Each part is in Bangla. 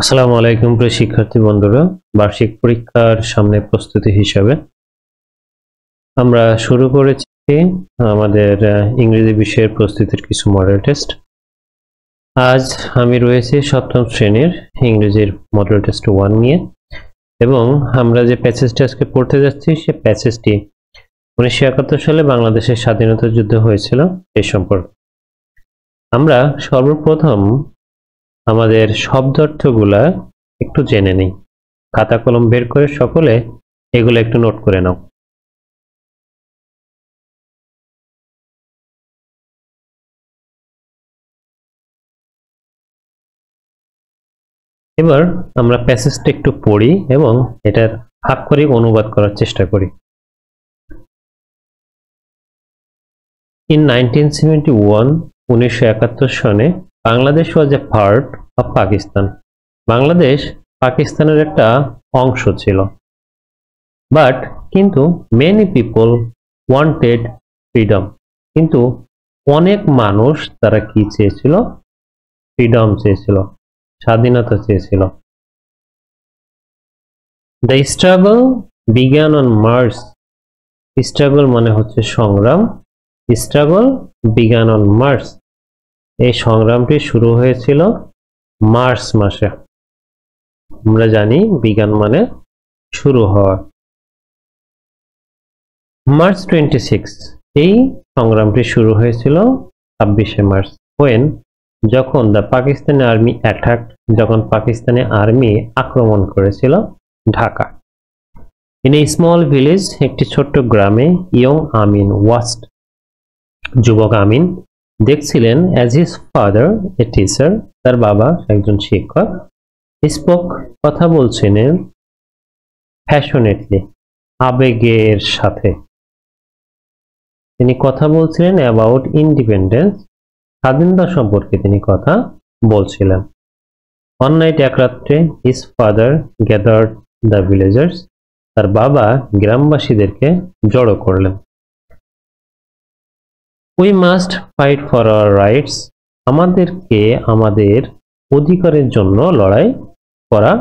আসসালামু আলাইকুম প্রিয় শিক্ষার্থী বন্ধুরা, বার্ষিক পরীক্ষার সামনে প্রস্তুতি হিসাবে আমরা শুরু করেছি আমাদের ইংরেজি বিষয়ের প্রস্তুতির কিছু মডেল টেস্ট। আজ আমি রয়েছি সপ্তম শ্রেণীর ইংরেজির মডেল টেস্ট 1 নিয়ে, এবং আমরা যে প্যাসেজটি আজকে পড়তে যাচ্ছি সে প্যাসেজটি 1971 সালে বাংলাদেশের স্বাধীনতা যুদ্ধ হয়েছিল এই সম্পর্কে। আমরা সর্বপ্রথম আমাদের শব্দার্থগুলা একটু জেনে নিই। খাতা কলম বের করে সকলে এগুলো একটু নোট করে নাও। এবার আমরা প্যাসেজটা একটু পড়ি এবং এটার আক্ষরিক অনুবাদ করার চেষ্টা করি। In 1971, 1971 সনে Bangladesh was a part of Pakistan. Bangladesh পাকিস্তানের একটা অংশ ছিল। বাট কিন্তু many people wanted freedom. কিন্তু অনেক মানুষ তারা কি চেয়েছিল? ফ্রিডম চেয়েছিল, স্বাধীনতা চেয়েছিল। The struggle began on March. Struggle মানে হচ্ছে সংগ্রাম। Struggle began on March. এই সংগ্রামটি শুরু হয়েছিল মার্চ মাসে। আমরা জানি বিজ্ঞান মানে শুরু হওয়া। মার্চ 26, এই সংগ্রামটি শুরু হয়েছিল 26শে মার্চ। when যখন দ্য পাকিস্তানি আর্মি অ্যাটাক, যখন পাকিস্তানি আর্মি আক্রমণ করেছিল Dhaka. In a small village, একটি ছোট্ট গ্রামে, ইয়ং আমিন ওয়াচড, যুবক আমিন দেখছিলেন, as his father a teacher, তার বাবা একজন শিক্ষক, স্পোক কথা বলছিলেন, প্যাশনেটলি আবেগের সাথে তিনি কথা বলছিলেন, অ্যাবাউট ইন্ডিপেন্ডেন্স, স্বাধীনতা সম্পর্কে তিনি কথা বলছিলেন। ওয়ান নাইট, এক রাত্রে, his father gathered the villagers, তার বাবা গ্রামবাসীদেরকে জড়ো করলেন। We must fight for our rights, আমাদেরকে আমাদের অধিকারের জন্য লড়াই করা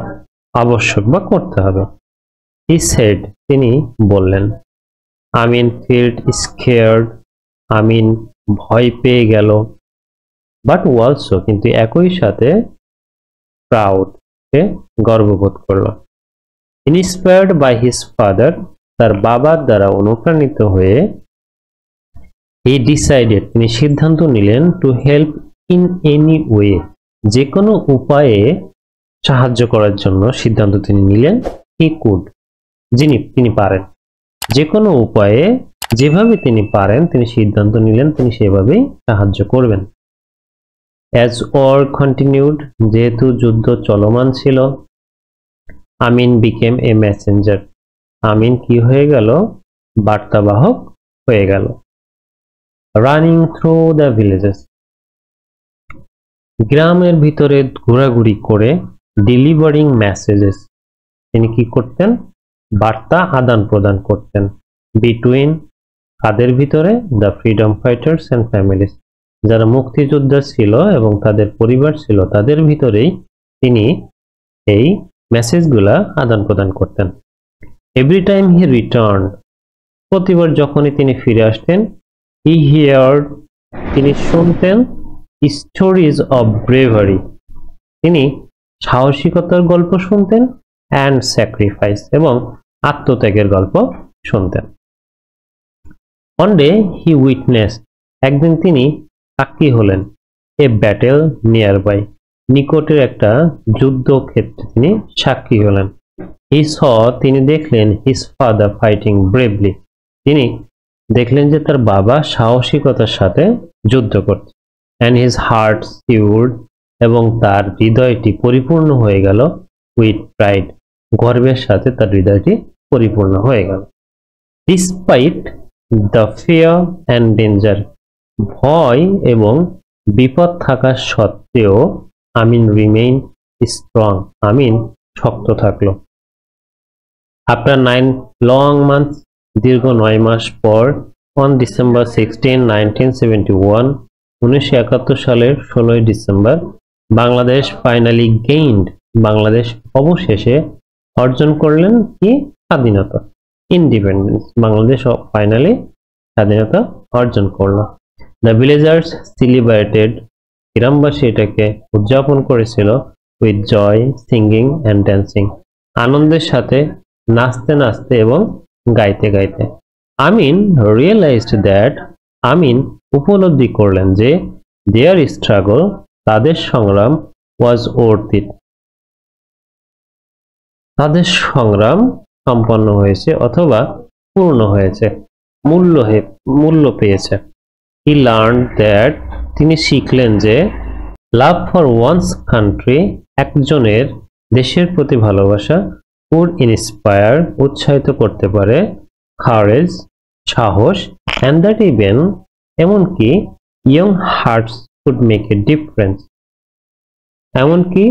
আবশ্যক বা করতে হবে। হি সেড, তিনি বললেন। আমিন ফিল্ড স্কেয়ার্ড, আমিন ভয় পেয়ে গেল। বাট অলসো, কিন্তু একই সাথে প্রাউড, সে গর্ববোধ করল। ইন্সপায়ার্ড বাই হিজ ফাদার, তার বাবার দ্বারা অনুপ্রাণিত হয়ে, হি ডিসাইডেড, তিনি সিদ্ধান্ত নিলেন, to help in any way, যে কোনো উপায়ে সাহায্য করার জন্য সিদ্ধান্ত তিনি নিলেন। হি কুড, তিনি পারেন, যে কোনো উপায়ে যেভাবে তিনি পারেন তিনি সিদ্ধান্ত নিলেন তিনি সেভাবেই সাহায্য করবেন। অ্যাজ ওয়ার কন্টিনিউড, যেহেতু যুদ্ধ চলমান ছিল, আমিন বিকেম এ মেসেঞ্জার, আমিন কি হয়ে গেল? বার্তাবাহক হয়ে গেল। রানিং থ্রু দ্য ভিলেজেস, গ্রামের ভিতরে ঘোরাঘুরি করে, ডেলিভারিং মেসেজেস, তিনি কি করতেন? বার্তা আদান প্রদান করতেন। বিটুইন, তাদের ভিতরে, the freedom fighters and families, যারা মুক্তিযোদ্ধা ছিল এবং তাদের পরিবার ছিল তাদের ভিতরেই তিনি এই মেসেজগুলা আদান প্রদান করতেন। এভরি টাইম হি রিটার্ন, প্রতিবার যখনই তিনি ফিরে আসতেন, হি হিয়ার্ড, তিনি শুনতেন, স্টোরিজ অফ ব্রেভারি, তিনি সাহসিকতার গল্প শুনতেন, অ্যান্ড স্যাক্রিফাইস, এবং আত্মত্যাগের গল্প শুনতেন। ওয়ান ডে হি উইটনেসড, একদিন তিনি সাক্ষী হলেন, এ ব্যাটেল নিয়ার বাই, নিকটের একটা যুদ্ধক্ষেত্রে তিনি সাক্ষী হলেন। হি স, তিনি দেখলেন, হিজ ফাদার ফাইটিং ব্রেভলি, তিনি দেখলেন যে তার বাবা সাহসিকতার সাথে যুদ্ধ করছে। অ্যান্ড হিজ হার্ট সিউর্ড, এবং তার হৃদয়টি পরিপূর্ণ হয়ে গেল, উইথ প্রাইড, গর্বের সাথে তার হৃদয়টি পরিপূর্ণ হয়ে গেল। Despite the fear and danger, ভয় এবং বিপদ থাকা সত্ত্বেও, আমিন রিমেইন স্ট্রং, আমিন শক্ত থাকলো। আফটার 9 লং মান্থস, দীর্ঘ 9 মাস পর, অন ডিসেম্বর 16, 1971, 1971 সালের 16ই December, Bangladesh finally gained, Bangladesh অবশেষে অর্জন করলেন কি স্বাধীনতা ইন্ডিপেন্ডেন্স বাংলাদেশ ফাইনালি স্বাধীনতা অর্জন করলো দ্য ভিলেজার্স সেলিব্রেটেড গ্রামবাসী এটাকে উদযাপন করেছিল with joy singing and dancing আনন্দের সাথে নাচতে নাচতে এবং গাইতে গাইতে আমিন রিয়েলাইজড দ্যাট আমিন উপলব্ধি করলেন যে দেয়ার স্ট্রাগল তাদের সংগ্রাম ওয়াজ ওর্থ ইট তাদের সংগ্রাম সম্পন্ন হয়েছে অথবা পূর্ণ হয়েছে মূল্য পেয়েছে হি লার্ন দ্যাট তিনি শিখলেন যে লাভ ফর ওয়ান্স কান্ট্রি একজনের দেশের প্রতি ভালোবাসা কুড ইন্সপায়ার উৎসাহিত করতে পারে কারেজ সাহস অ্যান্ড দ্যাট ইভেন এমনকি young hearts could make a difference এমনকি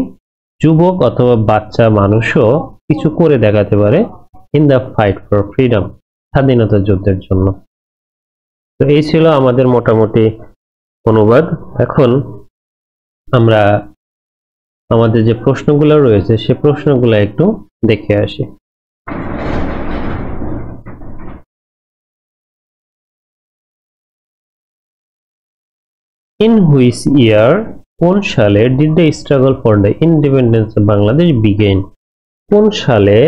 যুবক অথবা বাচ্চা মানুষও কিছু করে দেখাতে পারে in the fight for freedom স্বাধীনতা যুদ্ধের জন্য তো এই ছিল আমাদের মোটামুটি অনুবাদ এখন আমরা আমাদের যে প্রশ্নগুলো রয়েছে সে প্রশ্নগুলো একটু দেখে আসি ইন হুইচ ইয়ার কোন সালে did the struggle for the independence of Bangladesh begin কোন সালে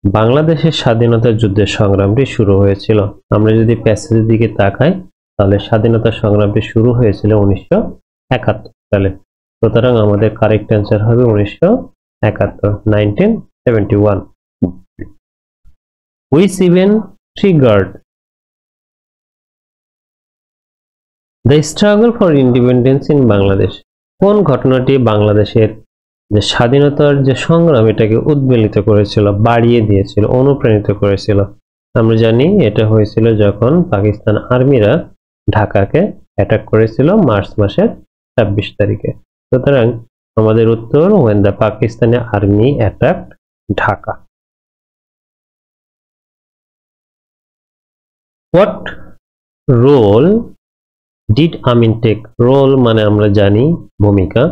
বাংলাদেশের স্বাধীনতা যুদ্ধের সংগ্রামটি শুরু হয়েছিল আমরা যদি প্যাসেজের দিকে তাকাই তাহলে স্বাধীনতা সংগ্রামটি শুরু হয়েছিল 1971 সালে সুতরাং আমাদের কারেক্ট অ্যান্সার হবে 1971 which event triggered the struggle for independence in Bangladesh কোন ঘটনাটি বাংলাদেশের যে স্বাধীনতার যে সংগ্রাম এটাকে উদ্বেলিত করেছিল বাড়িয়ে দিয়েছিল অনুপ্রাণিত করেছিল আমরা জানি এটা হয়েছিল যখন পাকিস্তান আর্মিরা ঢাকাকে অ্যাটাক করেছিল মার্চ মাসের 26 তারিখে সুতরাং আমাদের উত্তর when the Pakistani army attacked Dhaka what role did Amin take role মানে আমরা জানি ভূমিকা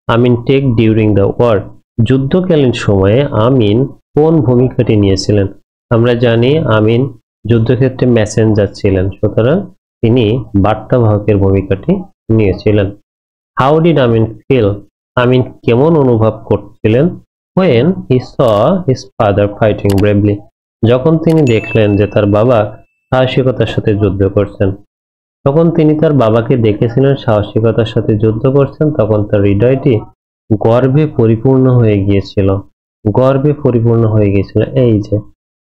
আমিন টেক ডিউরিং দ্য ওয়ার যুদ্ধকালীন সময়ে আমিন কোন ভূমিকাটি নিয়েছিলেন আমরা জানি আমিন যুদ্ধক্ষেত্রে মেসেঞ্জার ছিলেন সুতরাং তিনি বার্তাবাহকের ভূমিকাটি নিয়েছিলেন হাউ ডিড আমিন ফিল আমিন কেমন অনুভব করছিলেন when he saw his father fighting bravely যখন তিনি দেখলেন যে তার বাবা সাহসিকতার সাথে যুদ্ধ করছেন তখন তিনি তার বাবাকে দেখেছিলেন সাহসিকতার সাথে যুদ্ধ করছেন তখন তার হৃদয়টি গর্বে পরিপূর্ণ হয়ে গিয়েছিল এই যে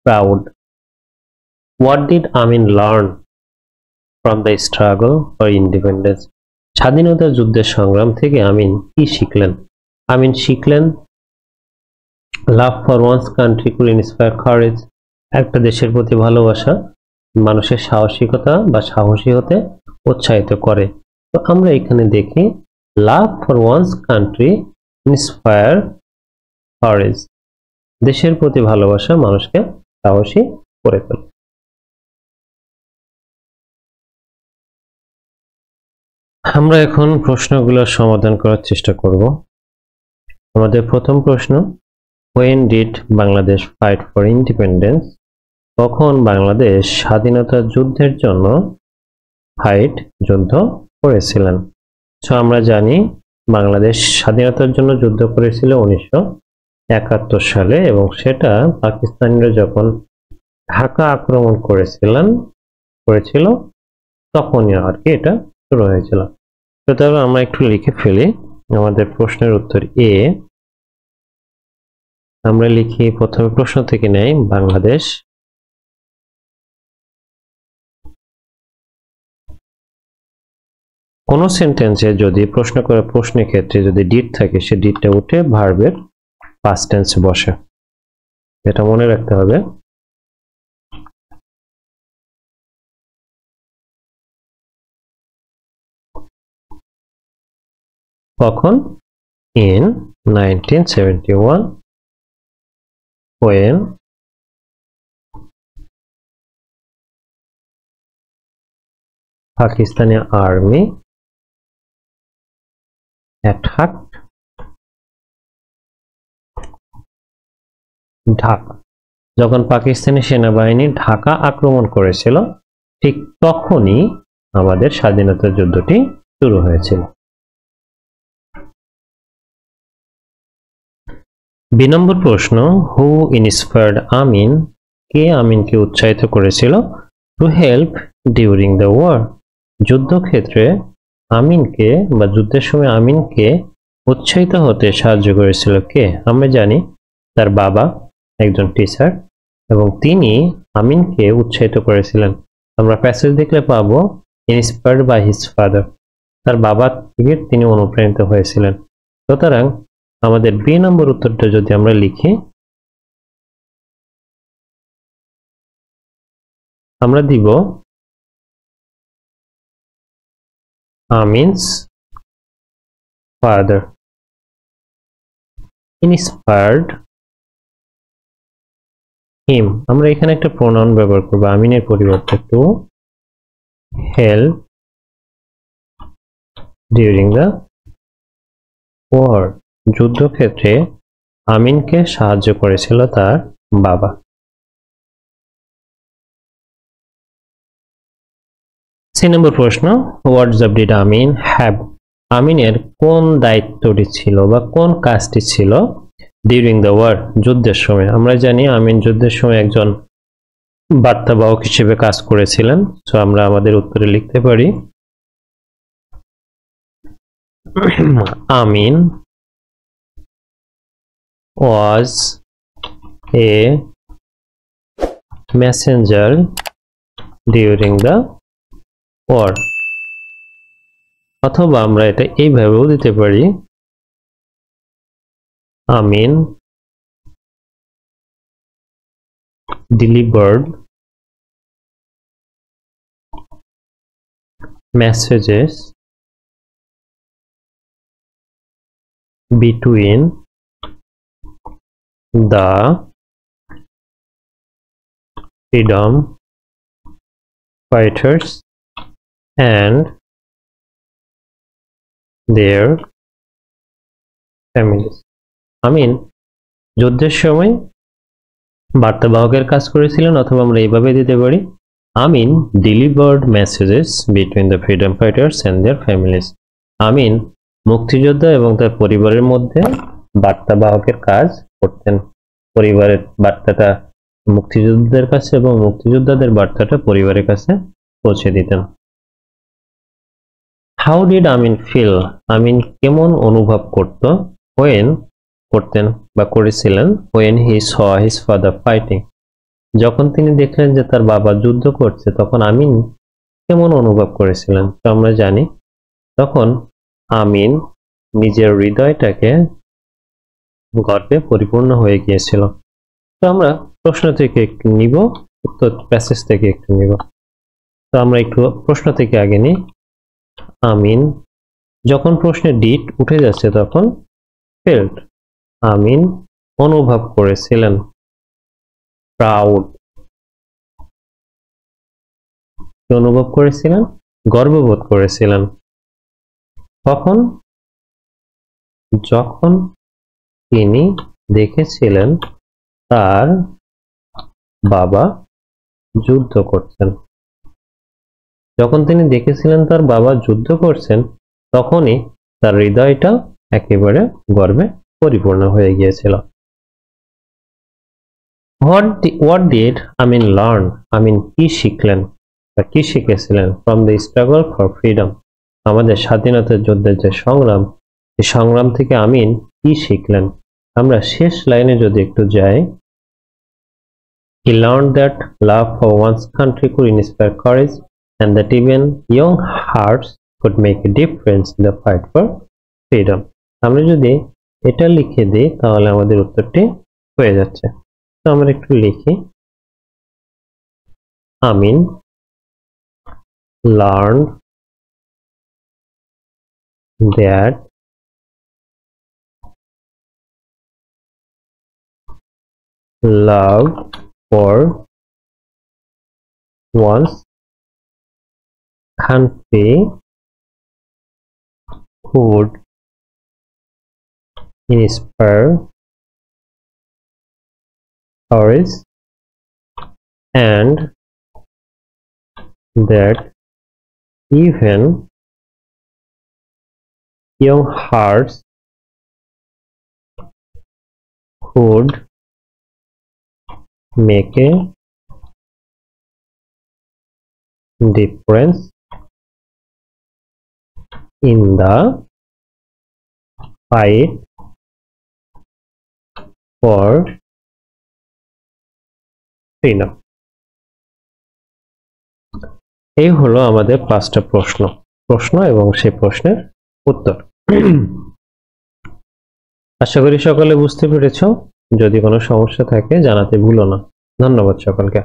proud what did Amin learn from the struggle for independence স্বাধীনতা যুদ্ধের সংগ্রাম থেকে আমিন কি শিখলেন আমিন শিখলেন love for one's country could inspire courage একটা দেশের প্রতি ভালোবাসা মানুষের সাহসিকতা বা সাহসী হতে উৎসাহিত করে তো আমরা এখানে দেখি love for one's country inspire courage দেশের প্রতি ভালোবাসা মানুষকে সাহসী করে তোলে আমরা এখন প্রশ্নগুলোর সমাধান করার চেষ্টা করব আমাদের প্রথম প্রশ্ন when did Bangladesh fight for independence কখন বাংলাদেশ স্বাধীনতা যুদ্ধের জন্য যুদ্ধ করেছিলেন সো আমরা জানি বাংলাদেশ স্বাধীনতার জন্য যুদ্ধ করেছিল 1971 সালে এবং সেটা পাকিস্তানিরা যখন ঢাকা আক্রমণ করেছিল তখনই আর কি এটা শুরু হয়েছিল তো তবে আমরা একটু লিখে ফেলি আমাদের প্রশ্নের উত্তর এ আমরা লিখি প্রথমে প্রশ্ন থেকে নেই বাংলাদেশ কোন সেন্টেন্সে যদি প্রশ্ন করে প্রশ্নের ক্ষেত্রে যদি ডিড থাকে সে ডিডটা উঠে ভার্বের পাস্ট টেন্সে বসে এটা মনে রাখতে হবে কখন in 1971 when Pakistani army attacked Dhaka, যখন পাকিস্তানি সেনাবাহিনী ঢাকা আক্রমণ করেছিল ঠিক তখনই আমাদের স্বাধীনতা যুদ্ধটি শুরু হয়েছিল। ২ নম্বর প্রশ্ন, হু ইন্সপায়ার্ড আমিন, কে আমিনকে উৎসাহিত করেছিল to help during the war, যুদ্ধক্ষেত্রে আমিনকে বা যুদ্ধের সময় আমিনকে উৎসাহিত হতে সাহায্য করেছিল কে? আমরা জানি তার বাবা একজন টিচার এবং তিনি আমিনকে উৎসাহিত করেছিলেন। আমরা প্যাসেজ দেখলে পাবো ইন্সপায়ার্ড বাই হিজ ফাদার, তার বাবা থেকে তিনি অনুপ্রাণিত হয়েছিলেন। সুতরাং আমাদের বি নম্বর উত্তরটা যদি আমরা লিখি, আমরা দিব আমিনস ফাদার ইন্সপায়ার্ড হিম। আমরা এখানে একটা প্রোনাউন ব্যবহার করব আমিনের পরিবর্তে to help during the war, যুদ্ধক্ষেত্রে আমিনকে সাহায্য করেছিল তার বাবা। 3 নম্বর প্রশ্ন, what job did Amin have, আমিনের কোন দায়িত্বটি ছিল বা কোন কাজটি ছিল ডিউরিং দ্য ওয়ার, যুদ্ধের সময়? আমরা জানি আমিন যুদ্ধের সময় একজন বার্তাবাহক হিসেবে কাজ করেছিলেন। সো আমরা আমাদের উত্তরে লিখতে পারি আমিন was a messenger during the war, অথবা আমরা এটা এইভাবেও দিতে পারি আমিন delivered messages between the freedom fighters and their families. আমিন যুদ্ধের সময় বার্তাবাহকের কাজ করেছিলেন, অথবা আমরা এইভাবে দিতে পারি আমিন delivered messages between the freedom fighters and their families. আমিন মুক্তিযোদ্ধা এবং তার পরিবারের মধ্যে বার্তাবাহকের কাজ করতেন, পরিবারের বার্তাটা মুক্তিযোদ্ধাদের কাছে এবং মুক্তিযোদ্ধাদের বার্তাটা পরিবারের কাছে পৌঁছে দিতেন। হাউ ডিড আমিন ফিল, আমিন কেমন অনুভব করত করতেন বা করেছিলেন when he saw his father fighting, যখন তিনি দেখলেন যে তার বাবা যুদ্ধ করছে তখন আমিন কেমন অনুভব করেছিলেন? তো আমরা জানি তখন আমিন নিজের হৃদয়টাকে গর্বে পরিপূর্ণ হয়ে গিয়েছিল। তো আমরা প্রশ্ন থেকে একটু নিব, উত্তর প্যাসেজ থেকে একটু নিব। তো আমরা একটু প্রশ্ন থেকে আগে নিই। আমিন, যখন প্রশ্নে ডিড উঠে যাচ্ছে তখন ফেল্ট, আমিন অনুভব করেছিলেন। প্রাউড, অনুভব করেছিলেন গর্ববোধ করেছিলেন। তখন যখন তিনি দেখেছিলেন তার বাবা যুদ্ধ করছেন, যখন তিনি দেখেছিলেন তার বাবা যুদ্ধ করছেন তখনই তার হৃদয়টা একেবারে গর্বে পরিপূর্ণ হয়ে গিয়েছিল। What did আমিন লার্ন, আমিন কি শিখলেন বা কি শিখেছিলেন from the struggle for freedom, আমাদের স্বাধীনতার যুদ্ধের যে সংগ্রাম, এই সংগ্রাম থেকে আমিন কি শিখলেন? আমরা শেষ লাইনে যদি একটু যাই, he learned that love for one's country could inspire courage and that even young hearts could make a difference in the fight for freedom. আমরা যদি এটা লিখে দিই তাহলে আমাদের উত্তরটি হয়ে যাচ্ছে। তো আমরা একটু লিখি, আমিন learned that love for one's country could inspire courage, and that even young hearts could make a difference in the fight for freedom. এই হলো আমাদের 5টা প্রশ্ন এবং সেই প্রশ্নের উত্তর। আশা করি সকলে বুঝতে পেরেছো। যদি কোনো সমস্যা থাকে জানাতে ভুলো না। ধন্যবাদ সকলকে।